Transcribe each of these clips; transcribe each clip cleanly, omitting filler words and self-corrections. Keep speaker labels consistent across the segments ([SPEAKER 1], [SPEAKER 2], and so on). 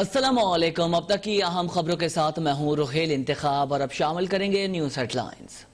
[SPEAKER 1] अस्सलामुअलैकुम। अब तक की अहम खबरों के साथ मैं हूं रुहेल इंतखाब और अब शामिल करेंगे न्यूज हेडलाइंस।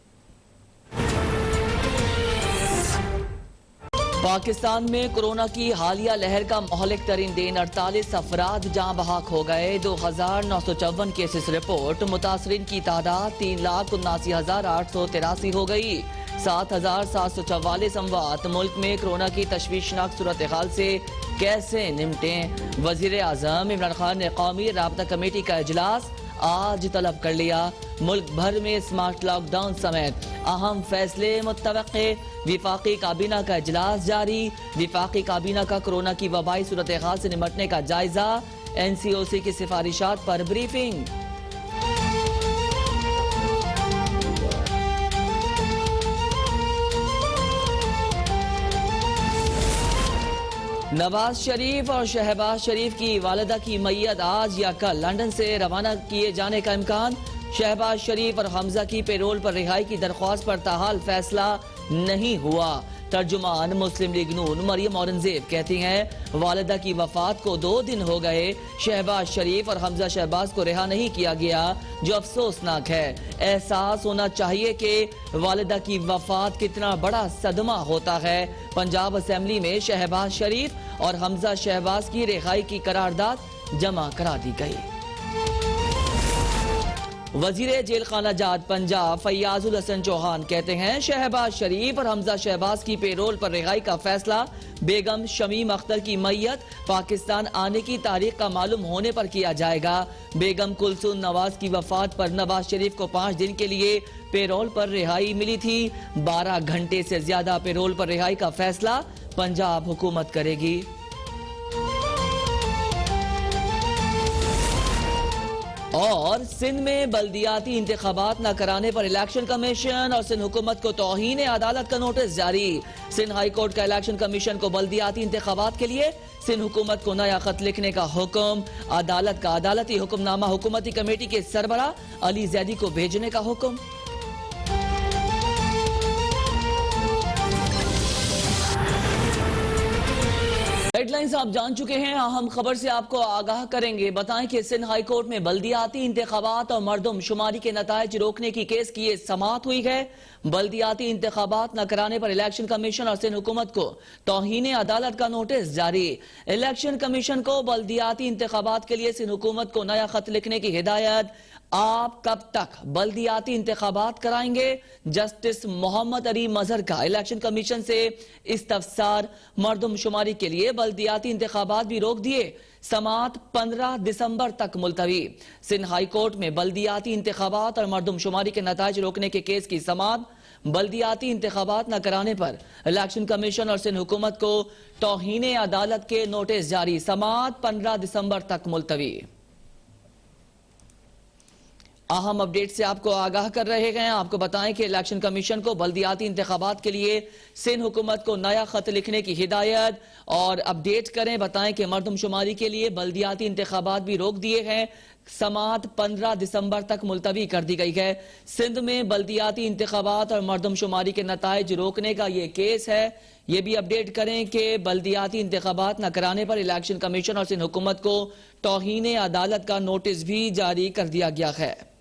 [SPEAKER 1] पाकिस्तान में कोरोना की हालिया लहर का महलिक तरीन दिन 48 अफराद जाँ बहक हो गए। 2954 केसेस रिपोर्ट। मुतासरीन की तादाद 3,79,883 हो गई। 7,744 अमवात। मुल्क में कोरोना की तशवीशनाक सूरत हाल से कैसे निपटें। वजीर आजम इमरान खान ने कौमी राबता कमेटी का इजलास आज तलब कर लिया। मुल्क भर में स्मार्ट लॉकडाउन समेत अहम फैसले मुत्तवक्के। विफाकी काबीना का इजलास जारी। विफाकी काबीना का कोरोना की वबाई सूरत हाल से निपटने का जायजा। NCOC की सिफारिशात पर ब्रीफिंग। नवाज शरीफ और शहबाज शरीफ की वालिदा की मैयत आज या कल लंदन से रवाना किए जाने का इम्कान। शहबाज शरीफ और हमजा की पेरोल पर रिहाई की दरख्वास्त पर ताहाल फैसला नहीं हुआ। तर्जुमान मुस्लिम लीग नून मरियम औरंगजेब कहती हैं वालिदा की वफात को 2 दिन हो गए। शहबाज शरीफ और हमजा शहबाज को रिहा नहीं किया गया, जो अफसोसनाक है। एहसास होना चाहिए कि वालिदा की वफात कितना बड़ा सदमा होता है। पंजाब असेंबली में शहबाज शरीफ और हमजा शहबाज की रिहाई की करारदाद जमा करा दी गई। वजीर जेल खाना जात पंजाब फैयाजुल हसन चौहान कहते हैं शहबाज शरीफ और हमजा शहबाज की पेरोल पर रिहाई का फैसला बेगम शमीम अख्तर की मैयत पाकिस्तान आने की तारीख का मालूम होने पर किया जाएगा। बेगम कुलसूम नवाज की वफात पर नवाज शरीफ को 5 दिन के लिए पेरोल पर रिहाई मिली थी। 12 घंटे से ज्यादा पेरोल पर रिहाई का फैसला पंजाब हुकूमत करेगी। और सिंध में बल्दियाती इंतखाबात न कराने पर इलेक्शन कमीशन और सिंध हुकूमत को तौहीन अदालत का नोटिस जारी। सिंध हाई कोर्ट का इलेक्शन कमीशन को बल्दियाती इंतखाबात के लिए सिंध हुकूमत को नया खत लिखने का हुक्म। अदालत का अदालती हुक्मनामा हुकूमती कमेटी के सरबरा अली जैदी को भेजने का हुक्म। हेडलाइंस आप जान चुके हैं। अहम खबर से आपको आगाह करेंगे। बताएं कि सिंध हाई कोर्ट में बल्दियाती इंतखाबात और मरदम शुमारी के नतायज रोकने की केस की समाअत हुई है। बल्दियाती इंतखाबात न कराने पर इलेक्शन कमीशन और सिंध हुकूमत को तौहीन अदालत का नोटिस जारी। इलेक्शन कमीशन को बल्दियाती इंतखाबात के लिए सिंध हुकूमत को नया खत लिखने की हिदायत। आप कब तक बल्दियाती इंतखाबात कराएंगे? जस्टिस मोहम्मद अली मजहर का इलेक्शन कमीशन से इस्तफसार। मरदम शुमारी के लिए बल्दियाती इंतखाबात भी रोक दिए। समाअत 15 दिसंबर तक मुलतवी। सिंध हाई कोर्ट में बल्दियाती इंतखाबात और मरदम शुमारी के नताइज रोकने के केस की समाअत। बल्दियाती इंतखाबात न कराने पर इलेक्शन कमीशन और सिंध हुकूमत को तौहीन अदालत के नोटिस जारी। समाअत 15 दिसंबर तक मुलतवी। अहम अपडेट से आपको आगाह कर रहे हैं। आपको बताएं कि इलेक्शन कमीशन को बल्दियाती इंतखाबात के लिए सिंध हुकूमत को नया खत लिखने की हिदायत। और अपडेट करें, बताएं कि मरदम शुमारी के लिए बल्दियाती इंतखाबात भी रोक दिए हैं। समाअत 15 दिसंबर तक मुलतवी कर दी गई है। सिंध में बल्दियाती इंतखाबात और मरदम शुमारी के नताइज रोकने का ये केस है। ये भी अपडेट करें कि बल्दियाती इंतखाबात न कराने पर इलेक्शन कमीशन और सिंध हुकूमत को तौहीन अदालत का नोटिस भी जारी कर दिया गया है।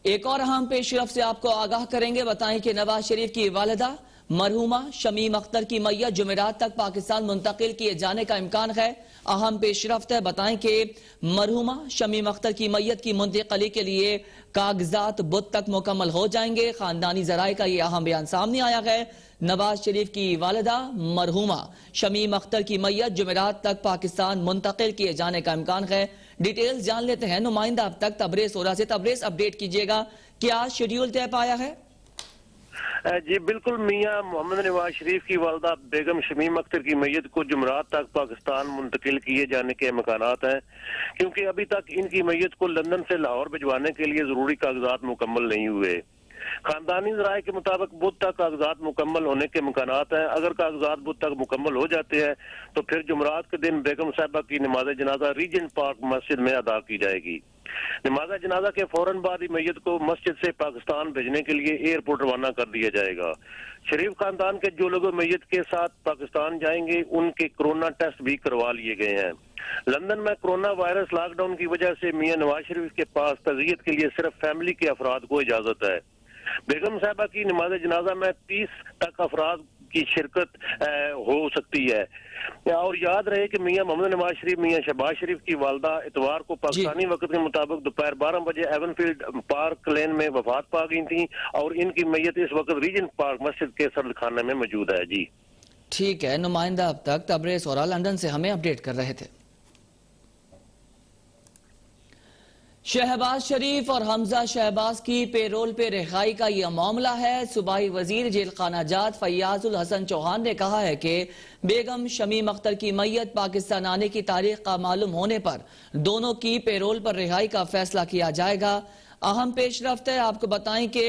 [SPEAKER 1] एक और अहम पेशरफ से आपको आगाह करेंगे। बताएं कि नवाज शरीफ की वालिदा मरहुमा शमीम अख्तर की मैयत जुमेरात तक पाकिस्तान मुंतकिल किए जाने का इम्कान है। अहम पेशरफ्त है। बताएं कि मरहुमा शमीम अख्तर की मैयत की मुंतकली के लिए कागजात बुध तक मुकम्मल हो जाएंगे। खानदानी जराए का यह अहम बयान सामने आया है। नवाज शरीफ की वालिदा मरहुमा शमीम अख्तर की मैयत जुमेरात तक पाकिस्तान मुंतकिल किए जाने का इम्कान है। डिटेल्स जान लेते हैं नुमाइंदा अब तक तबरेज हो रहा से। तबरेज, अपडेट कीजिएगा, क्या शेड्यूल तय पाया है?
[SPEAKER 2] जी बिल्कुल, मियां मोहम्मद नवाज शरीफ की वालदा बेगम शमीम अख्तर की मैयत को जुमरात तक पाकिस्तान मुंतकिल किए जाने के इम्कानात हैं, क्योंकि अभी तक इनकी मैयत को लंदन से लाहौर भिजवाने के लिए जरूरी कागजात मुकम्मल नहीं हुए। खानदानी राय के मुताबिक बुध तक कागजात मुकम्मल होने के इम्कानात हैं। अगर कागजात बुध तक मुकम्मल हो जाते हैं तो फिर जुमरात के दिन बेगम साहबा की नमाज जनाजा रीजेंट पार्क मस्जिद में अदा की जाएगी। नमाज जनाजा के फौरन बाद ही मैयत को मस्जिद से पाकिस्तान भेजने के लिए एयरपोर्ट रवाना कर दिया जाएगा। शरीफ खानदान के जो लोग मैयत के साथ पाकिस्तान जाएंगे उनके कोरोना टेस्ट भी करवा लिए गए हैं। लंदन में कोरोना वायरस लॉकडाउन की वजह से मियां नवाज शरीफ के पास तज़ियत के लिए सिर्फ फैमिली के अफराद को इजाजत है। बेगम साहबा की नमाज जनाजा में 30 तक अफराद की शिरकत हो सकती है। और याद रहे कि मियां मोहम्मद नवाज शरीफ मियां शहबाज शरीफ की वालदा इतवार को पाकिस्तानी वक्त के मुताबिक दोपहर 12 बजे एवनफील्ड पार्क लेन में वफात पा गई थी और इनकी मैयत इस वक्त रीजन पार्क मस्जिद के सर्द खाने में मौजूद है। जी
[SPEAKER 1] ठीक है, नुमाइंदा अब तक तबरेज़ और लंदन से हमें अपडेट कर रहे थे। शहबाज शरीफ और हमजा शहबाज की पेरोल पे रिहाई का यह मामला है। सूबाई वजीर जेल खाना जात फैयाजुल हसन चौहान ने कहा है कि बेगम शमीम अख्तर की मैयत पाकिस्तान आने की तारीख का मालूम होने पर दोनों की पेरोल पर रिहाई का फैसला किया जाएगा। अहम पेशरफ्त है, आपको बताएं कि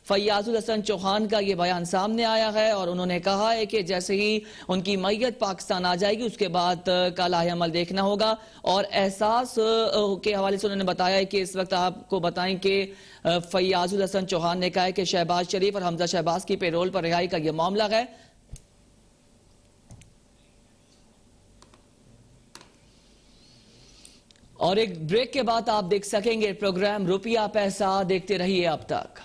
[SPEAKER 1] फैयाजुल हसन चौहान का ये बयान सामने आया है और उन्होंने कहा है कि जैसे ही उनकी मैयत पाकिस्तान आ जाएगी उसके बाद का लाहे अमल देखना होगा। और एहसास के हवाले से उन्होंने बताया है कि इस वक्त आपको बताएं कि फैयाजुल हसन चौहान ने कहा है कि शहबाज शरीफ और हमजा शहबाज की पेरोल पर रिहाई का यह मामला है। और एक ब्रेक के बाद आप देख सकेंगे प्रोग्राम रुपया पैसा, देखते रहिए अब तक।